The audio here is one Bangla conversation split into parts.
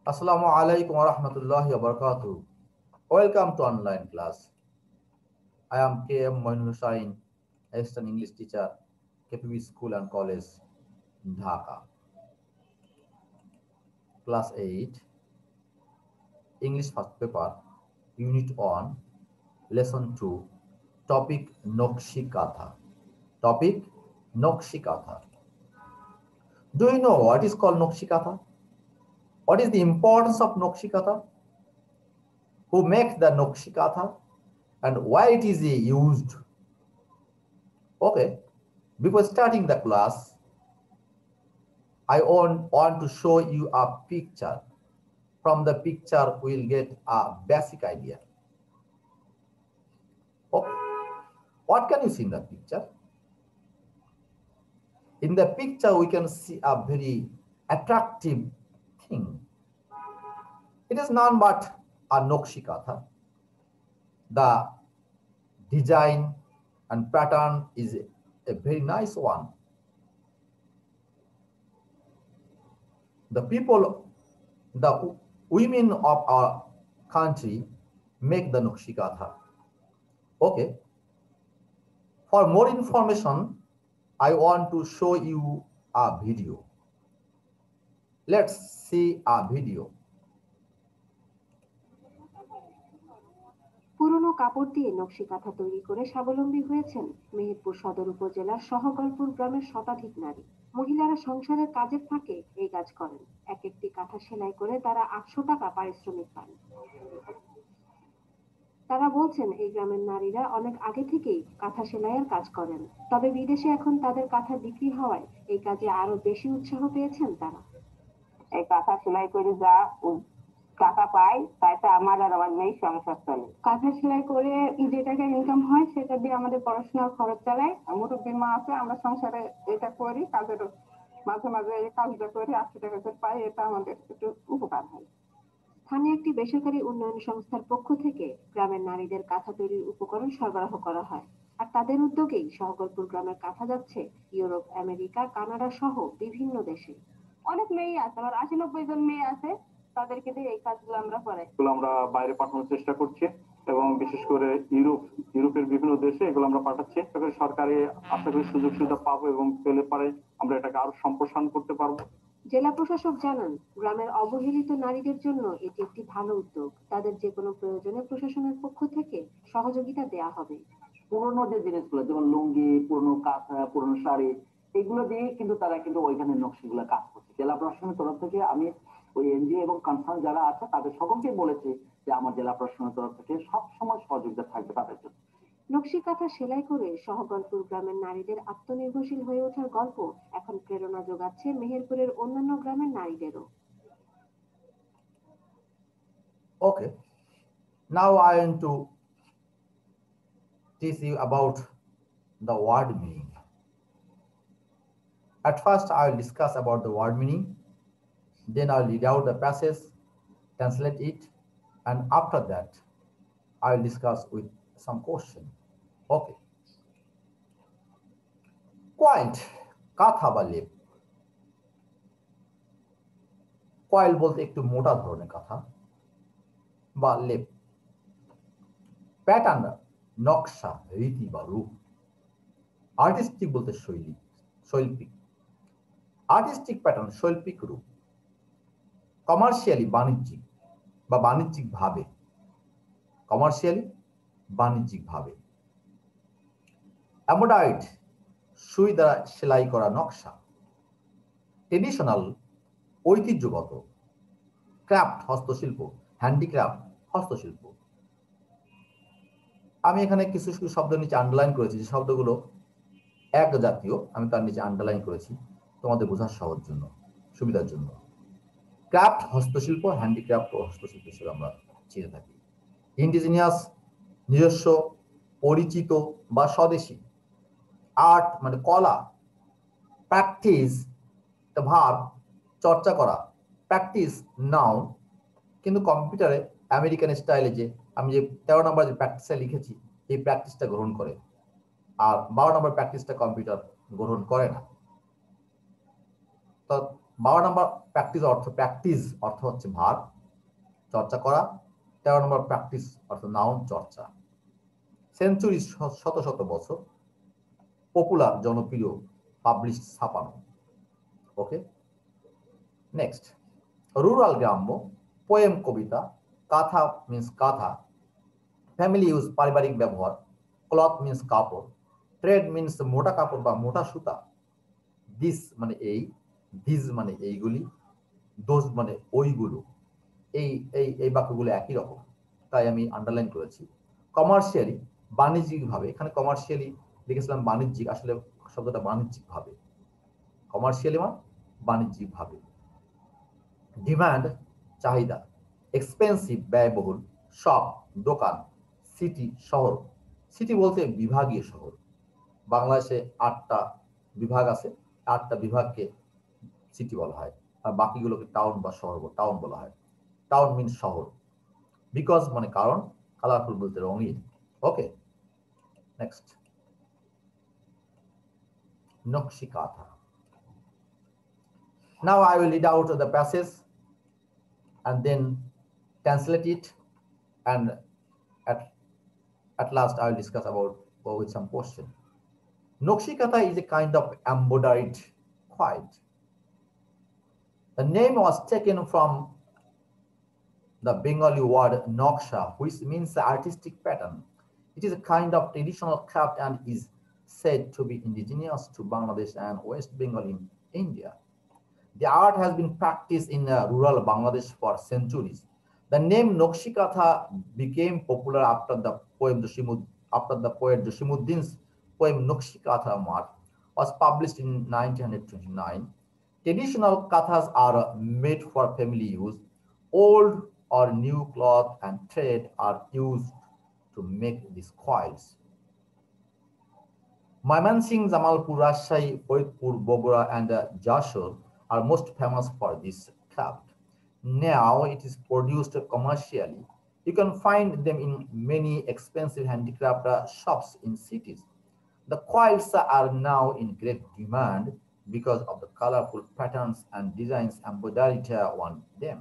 Assalamu alaikum wa rahmatullahi wa barakatuh. Welcome to online class. I am K.M. Moinul Hussain, Assistant English Teacher, KPB School and College, Dhaka. Class 8, English First Paper, Unit 1, Lesson 2, Topic Nokshikatha. Topic Nokshikatha. Do you know what is called Nokshikatha? What is the importance of Nokshikatha? Who makes the Nokshikatha and why it is used? Okay, before starting the class, I want to show you a picture. From the picture, we'll get a basic idea. Okay, what can you see in the picture? In the picture, we can see a very attractive thing. It is none but a Nokshikatha. The design and pattern is a very nice one. The people, the women of our country make the Nokshikatha. Okay. For more information, I want to show you a video. Let's see a video. পুরনো কাপড় দিয়ে নকশিকাঁথা তৈরি করে স্বাবলম্বী হয়েছেন মেহেরপুর সদর উপজেলার সহগলপুর গ্রামের শতাধিক নারী। মহিলারা সংসারের কাজের ফাঁকে এই কাজ করেন। এক একটি কাঁথা সেলাই করে তারা ৮০০ টাকা পারিশ্রমিক পান। তারা বলছেন এই গ্রামের নারীরা অনেক আগে থেকেই কাঁথা সেলাইয়ের কাজ করেন, তবে বিদেশে এখন তাদের কাঁথা বিক্রি হওয়ায় এই কাজে আরো বেশি উৎসাহ পেয়েছেন তারা। এই কাঁথা সেলাই করে যা টাকা পাই তাতে আমার আর আমার মেয়ের সংসার চলে। কাঁথা সেলাই করে যে টাকা ইনকাম হয় সেটা দিয়ে আমাদের পড়াশোনার খরচ চালাই। মুরব্বী মা আছে, আমরা সংসারে এটা করি, কাজের মাঝে মাঝে এই কাজটা করি, ৮০ টাকা করে পাই, এটা আমাদের একটু উপকার হয়। স্থানীয় একটি বেসরকারি উন্নয়ন সংস্থার পক্ষ থেকে গ্রামের নারীদের কাঁথা তৈরির উপকরণ সরবরাহ করা হয়, আর তাদের উদ্যোগেই সহগলপুর গ্রামের কাঁথা যাচ্ছে ইউরোপ, আমেরিকা, কানাডা সহ বিভিন্ন দেশে। অনেক মেয়ে আছে, আমার ৮০-৯০ জন মেয়ে আছে, তাদেরকে দিয়ে এই কাজগুলো আমরা করাই। আমরা বাইরে পাঠানোর চেষ্টা করছি এবং বিশেষ করে ইউরোপের বিভিন্ন দেশে এগুলো আমরা পাঠাচ্ছি। সরকারি আশা করি সুযোগ সুবিধা পাবো এবং পেলে পারে আমরা এটাকে আরো সম্প্রসারণ করতে পারবো। জেলা প্রশাসক জানান, গ্রামের অবহেলিত নারীদের জন্য এটি একটি ভালো উদ্যোগ। তাদের যে কোনো প্রয়োজনে প্রশাসনের পক্ষ থেকে সহযোগিতা দেয়া হবে। পুরনো যে জিনিসগুলো যেমন লুঙ্গি, পুরনো কাঁথা, পুরনো শাড়ি, এগুলো দিয়ে কিন্তু তারা কিন্তু ওইখানে নকশিগুলো কাজ করছে। জেলা প্রশাসনের তরফ থেকে আমি ওই এনজিও এবং কনসার্ন যারা আছে তাদের সকলকে বলেছি যে আমার জেলা প্রশাসনের তরফ থেকে সবসময় সহযোগিতা থাকবে তাদের জন্য। নকশিকাঁথা সেলাই করে সহগলপুর গ্রামের নারীদের আত্মনির্ভরশীল হয়ে ওঠার গল্প এখন প্রেরণা যোগাচ্ছে মেহেরপুরের অন্যান্য গ্রামের নারীদেরও। Okay, now I want to teach you about the word meaning. At first, I will discuss about the word meaning, then I will read out the passage, translate it, and after that, I will discuss with some question. Okay. Quilt, কাঁথা বা লেপ। কয়েল বলতে একটু মোটা ধরনের কাঁথা বা লেপ। প্যাটার্ন, নকশা, রীতি বা রূপ। আর্টিস্টিক বলতে শৈলী, শৈল্পিক। আর্টিস্টিক প্যাটার্ন, শৈল্পিক রূপ। কমার্শিয়ালি, বাণিজ্যিক বা বাণিজ্যিক ভাবে। কমার্শিয়ালি, বাণিজ্যিক ভাবে। এমব্রয়ডারিড, সুই দ্বারা সেলাই করা নকশা। ট্রেডিশনাল, ঐতিহ্যগত। ক্রাফট, হস্তশিল্প। হ্যান্ডিক্রাফট, হস্তশিল্প। আমি এখানে কিছু শব্দ নিচে আন্ডারলাইন করেছি, যে শব্দগুলো এক জাতীয়, আমি তার নিচে আন্ডারলাইন করেছি তোমাদের বোঝার সহজ জন্য, সুবিধার জন্য। ক্রাফট, হস্তশিল্প, হ্যান্ডিক্রাফট ও হস্তশিল্প হিসেবে আমরা চিনে থাকি। ইন্ডিজিনিয়াস, নিজস্ব, পরিচিত বা স্বদেশী। আর্ট মানে কলা। প্র্যাকটিস, ভার্ব, চর্চা করা। প্র্যাকটিস নাউন, কিন্তু কম্পিউটারে আমেরিকান স্টাইলে যে আমি যে 13 নম্বর যে প্র্যাকটিসটা লিখেছি, এই প্র্যাকটিসটা গ্রহণ করে, আর 12 নম্বর প্র্যাকটিসটা কম্পিউটার গ্রহণ করে না। তো 12 নম্বর প্র্যাকটিস অর্থ হচ্ছে ভার, চর্চা করা। 13 নম্বর প্র্যাকটিস অর্থ নাউন, চর্চা। সেঞ্চুরি শত শত বছর, পপুলার জনপ্রিয়, পাবলিশ ছাপানো। ওকে, নেক্সট রুরাল গ্রাম্য, পোয়েম কবিতা, কাথা মিন্স কাঁথা, ফ্যামিলি ইউজ পারিবারিক ব্যবহার, ক্লথ মিন্স কাপড়, ট্রেড মিন্স মোটা কাপড় বা মোটা সুতা, দিস মানে এই, দিস মানে এইগুলি, দোজ মানে ওইগুলো। এই এই এই বাক্যগুলো একই রকম, তাই আমি আন্ডারলাইন করেছি। কমার্শিয়ালি বাণিজ্যিকভাবে, এখানে কমার্শিয়ালি লিখেছিলাম বাণিজ্যিক, আসলে শব্দটা বাণিজ্যিকভাবে, কমার্শিয়ালি মানে বাণিজ্যিকভাবে। ডিমান্ড চাহিদা, এক্সপেন্সিভ ব্যয়বহুল, শপ দোকান, সিটি শহর। সিটি বলতে বিভাগীয় শহর। বাংলাদেশে 8টা বিভাগ আছে, 8টা বিভাগকে সিটি বলা হয়, আর বাকিগুলোকে টাউন বা শহর টাউন বলা হয়। টাউন মিন্স শহর। বিকজ মানে কারণ, কালারফুল বলতে রঙিন। ওকে, নেক্সট নকশি কাঁথা। Now I will read out the passage and then translate it, and at last I will discuss about with some question. Nokshi Katha is a kind of embroidered quilt. The name was taken from the Bengali word noksha, which means artistic pattern. It is a kind of traditional craft and is said to be indigenous to Bangladesh and West Bengal in India. The art has been practiced in rural Bangladesh for centuries. The name Nokshi Katha became popular after the poet Josimuddin's poem Nokshi Katha Mat was published in 1929. Traditional kathas are made for family use. Old or new cloth and thread are used to make these quilts. Mymensingh, Jamalpur, Rajshahi, Faridpur, Bogora, and Jashore are most famous for this craft. Now it is produced commercially. You can find them in many expensive handicraft shops in cities. The quilts are now in great demand because of the colorful patterns and designs embroidered on them.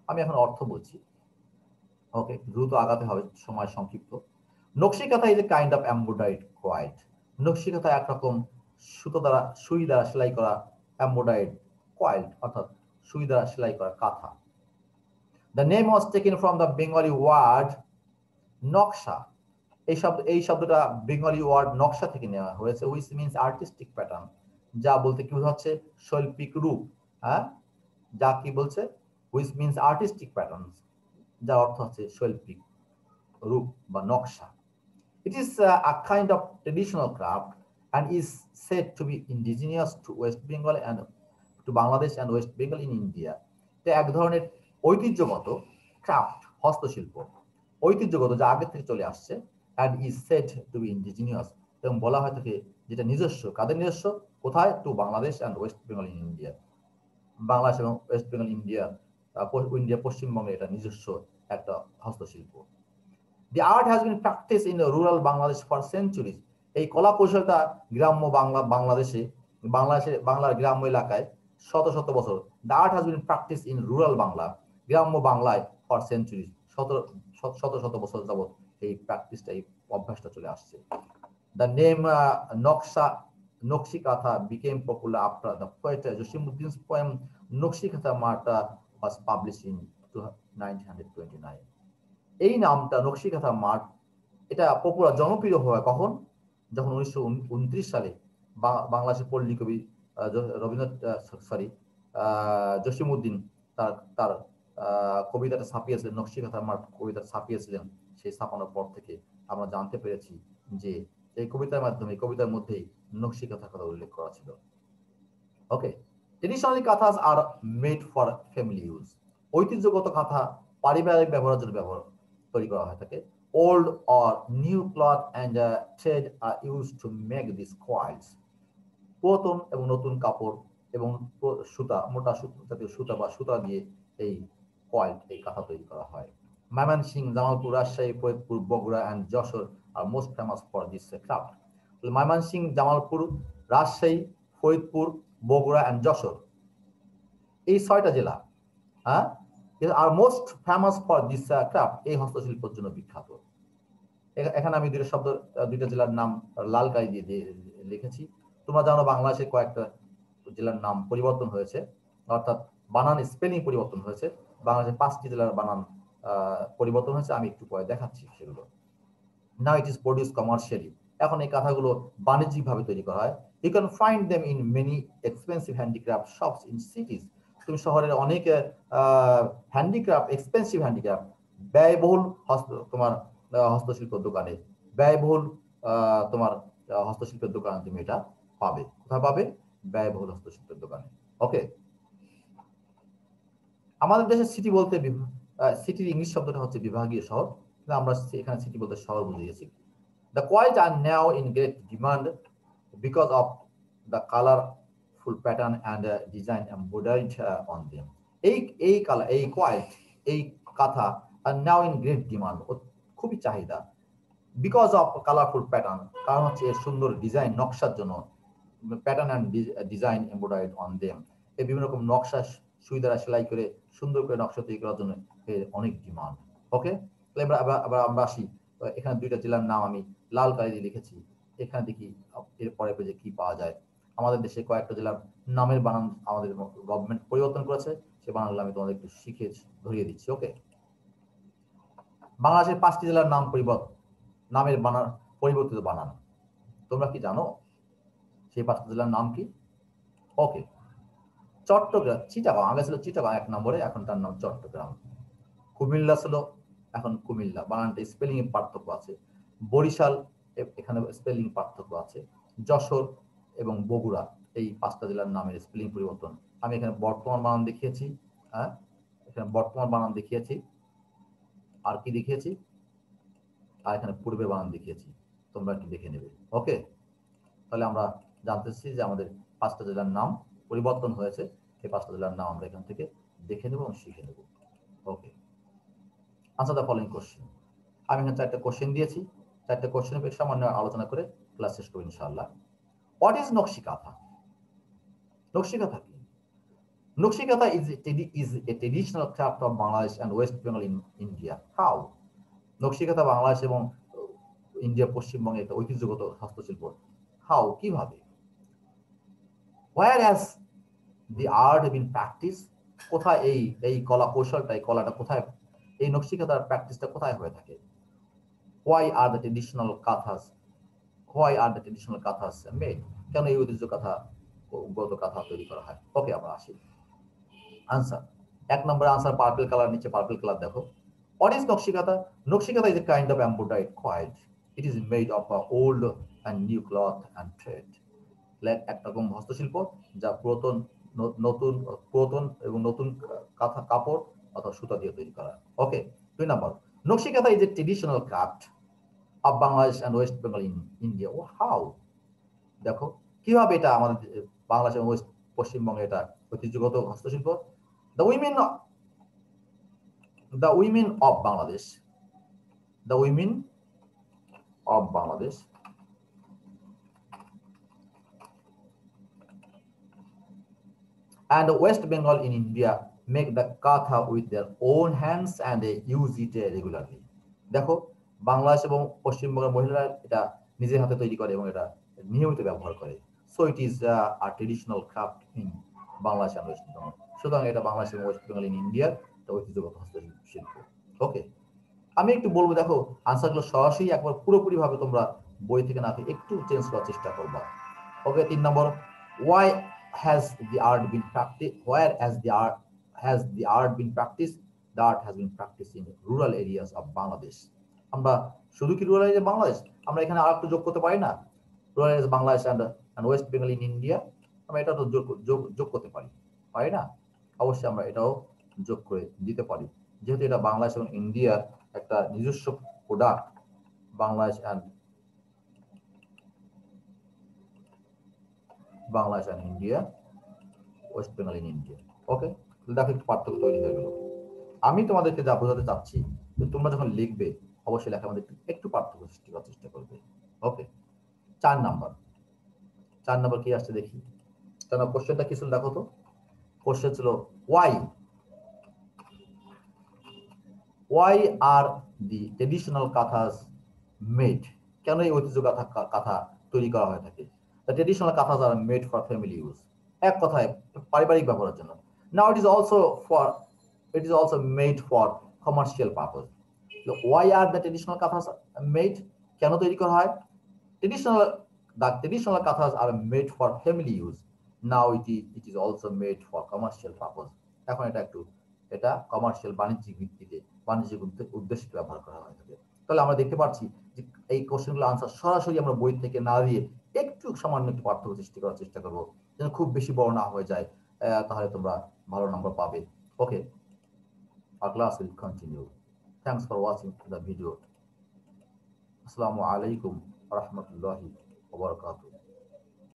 আমি এখন অর্থ বলছি। ওকে, দ্রুত আগাতে হবে, সময় সংক্ষিপ্ত। Nakshi kantha is a kind of embroidered quilt. Nakshi kantha একরকম সুই দ্বারা সেলাই করা এমব্রয়ডারিড কোয়াইট, অর্থাৎ সুই দ্বারা সেলাই করা কাঁথা। The name was taken from the Bengali word নকশা। এই শব্দটা বেঙ্গলি ওয়ার্ড নকশা থেকে নেওয়া হয়েছে, which means artistic pattern, যা বলতে কি বোঝাচ্ছে শৈল্পিক রূপ। হ্যাঁ, যা কি বলছে, which means artistic patterns, যার অর্থ হচ্ছে শৈল্পিক রূপ বা নকশা। It is a kind of traditional craft and is said to be indigenous to West Bengal and to Bangladesh and West Bengal in India. এটা এক ধরনের ঐতিহ্যগত ক্রাফট, হস্তশিল্প, ঐতিহ্যগত, যা আগে থেকে চলে আসছে, and is said to be indigenous, এবং বলা হয় থাকে যেটা নিজস্ব। কাদের নিজস্ব? কোথায়? To Bangladesh and West Bengal in India, Bangladesh এবং ওয়েস্ট বেঙ্গল ইন্ডিয়া, পশ্চিমবঙ্গে এটা নিজস্ব একটা হস্তশিল্প। The art has been practiced in rural Bangladesh for centuries. এই কলা কৌশলটা গ্রাম্য বাংলার গ্রাম্য এলাকায় শত শত বছর। The art has been practiced in rural Bangla, গ্রাম্য বাংলায় for centuries, শত শত বছর যাবত এই প্র্যাকটিসটা, এই অভ্যাসটা চলে আসছে। The name Nokshi Katha became popular after the poet Josimuddin's poem Nokshi Katha Marta was published in 1929. এই নামটা নকশি কাঁথা মাঠ, এটা পপুলার জনপ্রিয় হয় কখন? যখন 1929 সালে বাংলাদেশের পল্লী কবি জসিমউদ্দিন তার কবিতাটা ছাপিয়েছিলেন, নকশি কাঁথা মাঠ কবিতা ছাপিয়েছিলেন। সেই ছাপানোর পর থেকে আমরা জানতে পেরেছি যে এই কবিতার মাধ্যমে, কবিতার মধ্যেই নকশি কাঁথার কথা উল্লেখ করা ছিল। Okay, traditionally kanthas are made for family use. ঐতিহ্যগত কাঁথা পারিবারিক ব্যবহারের জন্য তৈরি করা হয় থাকে। Old or new cloth and thread are used to make these quilts. পুরাতন এবং নতুন কাপড় এবং সুতা, মোটা জাতীয় সুতা বা সুতা দিয়ে এই কোয়াইল্ট, এই কাঁথা তৈরি করা হয়। Mymensingh, Jamalpur, Rajshahi, Faridpur, Bogura and Jessore are most famous for this craft. Mymensingh, Jamalpur, Rajshahi, Faridpur, Bogura and Jessore, এই 6টা জেলা হ্যাঁ are most famous for this craft, এই হস্তশিল্পের জন্য বিখ্যাত। এখানে আমি দুইটা জেলার নাম লাল কালি দিয়ে লিখেছি। তোমরা জানো বাংলাদেশে কয়েকটা জেলার নাম পরিবর্তন হয়েছে, অর্থাৎ বানান স্পেলিং পরিবর্তন হয়েছে। বাংলাদেশে 5টি জেলার বানান পরিবর্তন হয়েছে, আমি একটু পরে দেখাচ্ছি সেগুলো। Now it is produce commercially, এখন এই কাঁথাগুলো বাণিজ্যিকভাবে তৈরি করা হয়। You can find them in many expensive handicraft shops in cities, তুমি শহরের অনেক হ্যান্ডিক্রাফট, এক্সপেন্সিভ হ্যান্ডিক্রাফট, ব্যয়বহুল তোমার হস্তশিল্পের দোকানে, ব্যয়বহুল তোমার হস্তশিল্পের দোকানে তুমি এটা পাবে। কোথায় পাবে? ব্যয়বহুল হস্তশিল্পের দোকানে। ওকে, আমাদের দেশে সিটি বলতে সিটির ইংলিশ শব্দটা হচ্ছে বিভাগীয় শহর, আমরা এখানে সিটি বলতে শহর বুঝিয়েছি। The coins are now in great demand because of the colorful pattern and design embroidered on them. এই coin, এই কাঁথা are now in great demand, খুবই চাহিদা। Because of colorful pattern, কারণ হচ্ছে এর সুন্দর ডিজাইন, নকশার জন্য, pattern and design embroidered on them, এই বিভিন্ন রকম নকশা সুই দ্বারা সেলাই করে সুন্দর করে নকশা তৈরি করার জন্য এর অনেক ডিমান্ড। ওকে, আমরা আসি। এখানে 2টা জেলার নাম আমি লাল কালি দিয়ে লিখেছি। এখানে দেখি এর পরে পেজে কি পাওয়া যায়। আমাদের দেশে কয়েকটা জেলার নামের বানান আমাদের গভর্নমেন্ট পরিবর্তন করেছে, সে বানানগুলো আমি তোমাদের একটু শিখে ধরিয়ে দিচ্ছি। ওকে, বাংলাদেশের 5টি জেলার নাম নামের বানান পরিবর্তিত বানান, তোমরা কি জানো সেই 5টি জেলার নাম কি? ওকে, চট্টগ্রাম, চিটাগাং, আগে ছিল চিটাগাং 1 নম্বরে, এখন তার নাম চট্টগ্রাম। কুমিল্লা ছিল, এখন কুমিল্লা, বানানটা স্পেলিং এর পার্থক্য আছে। বরিশাল, এখানে স্পেলিং পার্থক্য আছে। যশোর এবং বগুড়া, এই 5টা জেলার নামের স্পেলিং পরিবর্তন। আমি এখানে বর্তমান বানান দেখিয়েছি, হ্যাঁ এখানে বর্তমান বানান দেখিয়েছি, আর কি দেখিয়েছি, আর এখানে পূর্বের বানান দেখিয়েছি, তোমরা একটু দেখে নেবে। ওকে, তাহলে আমরা জানতেছি যে আমাদের 5টা জেলার নাম পরিবর্তন হয়েছে। এই 5টা জেলার নাম আমরা এখান থেকে দেখে নেব এবং শিখে নেব। ওকে, আনসার দ্য ফলোইং কোশ্চেন। আমি এখানে 4টা কোশ্চেন দিয়েছি, 4টা কোশ্চেনের পেয়ে সামান্য আলোচনা করে ক্লাস শেষ করব ইনশাআল্লাহ। হোয়াট ইজ নকশি কাঁথা? নকশি কাঁথা কি? নকশি কাঁথা is a traditional craft of Bangladesh and West Bengal in India. How? নকশি কাঁথা বাংলাদেশ এবং ইন্ডিয়া, পশ্চিমবঙ্গে একটা ঐতিহ্যগত হস্তশিল্প। হাউ, কিভাবে? Where has the art been practiced? কোথায় এই কলা কৌশলটা, এই কলাটা কোথায়, এই নকশি কাঁথার প্র্যাকটিসটা কোথায় হয়ে থাকে? Why are the traditional kathas made? কেন এই ঐতিহ্য গত কাঁথা তৈরি করা হয়? ওকে, আমরা আসি আনসার। 1 নম্বর আনসার পার্পল কালার, নিচে পার্পল কালার দেখো। What is নকশি কাঁথা? নকশি কাঁথা is a kind of embroidered quilt. It is made of old and new cloth and thread. একটা রকম হস্তশিল্প যা পুরাতন এবং নতুন কাপড় অথবা সুতা দিয়ে তৈরি করা। ওকে, 2 নম্বর, নকশি কাঁথা is a traditional craft of Bangladesh and West Bengal in India. Oh, how? দেখো কিভাবে এটা আমাদের বাংলাদেশ এবং পশ্চিমবঙ্গে এটা ঐতিহ্যগত হস্তশিল্প। The women of Bangladesh and West Bengal in India make the katha with their own hands and they use it regularly. দেখো বাংলাদেশ এবং পশ্চিমবঙ্গের মহিলারা এটা নিজের হাতে তৈরি করে এবং এটা নিয়মিত ব্যবহার করে। So it is a traditional craft in Bangladesh and West Bengal. সুতরাং এটা বাংলাদেশ এবং ওয়েস্ট বেঙ্গল ইন ইন্ডিয়ার একটা ঐতিহ্যগত হস্তশিল্প। ওকে, আমি একটু বলবো, দেখো আনসারগুলো সরাসরি একবার পুরোপুরি ভাবে তোমরা বই থেকে না একটু চেঞ্জ করার চেষ্টা করবা। ওকে, 3 নম্বর, why has the art been practiced? Where has the art been practiced? The art has been practiced in rural areas of Bangladesh. আমরা শুধু কি রুরাল এরিয়া বাংলাদেশ, আমরা এখানে আর একটু যোগ করতে পারি না? Rural area Bangladesh and West Bengal in India, আমরা এটা তো যোগ করতে পারি না? অবশ্যই আমরা এটাও যোগ করে দিতে পারি, যেহেতু এটা বাংলাদেশ এবং ইন্ডিয়ার একটা নিজস্ব product. Bangladesh and India, West Bengal in India. Okay, দেখো একটু পার্থক্য তৈরি হয়ে গেল। আমি তোমাদেরকে যা বোঝাতে চাচ্ছি, তোমরা যখন লিখবে অবশ্যই লেখার মধ্যে একটু পার্থক্য সৃষ্টি করার চেষ্টা করবে। ওকে, 4 নম্বর কি আসছে দেখি। তাহলে কোশ্চেনটা কি ছিল দেখো তো। কোশ্চেন ছিল why are the traditional kanthas made, কেন এই ঐতিহ্য কাঁথা তৈরি করা হয়ে থাকে? The traditional kanthas are made for family use, এক কথায় পারিবারিক ব্যবহারের জন্য। Now it is also made for commercial purpose. So why are the traditional kanthas made, কেন তৈরি করা হয়? The traditional kanthas are made for family use. Now it is also made for commercial purpose. এখন এটা কমার্শিয়াল বাণিজ্যিক ভিত্তিতে বাণিজ্যিক উদ্দেশ্যে ব্যবহার করা হয়ে থাকে। তাহলে আমরা দেখতে পাচ্ছি যে এই কোশ্চেনগুলো আনসার সরাসরি আমরা বই থেকে না দিয়ে একটু সামান্য একটু পার্থক্য সৃষ্টি করার চেষ্টা করবো, যেন খুব বেশি বড় না হয়ে যায়, তাহলে তোমরা ভালো নাম্বার পাবে। ওকে, our class will continue. Thanks for watching the video. Assalamu alaikum wa rahmatullahi wa barakatuh.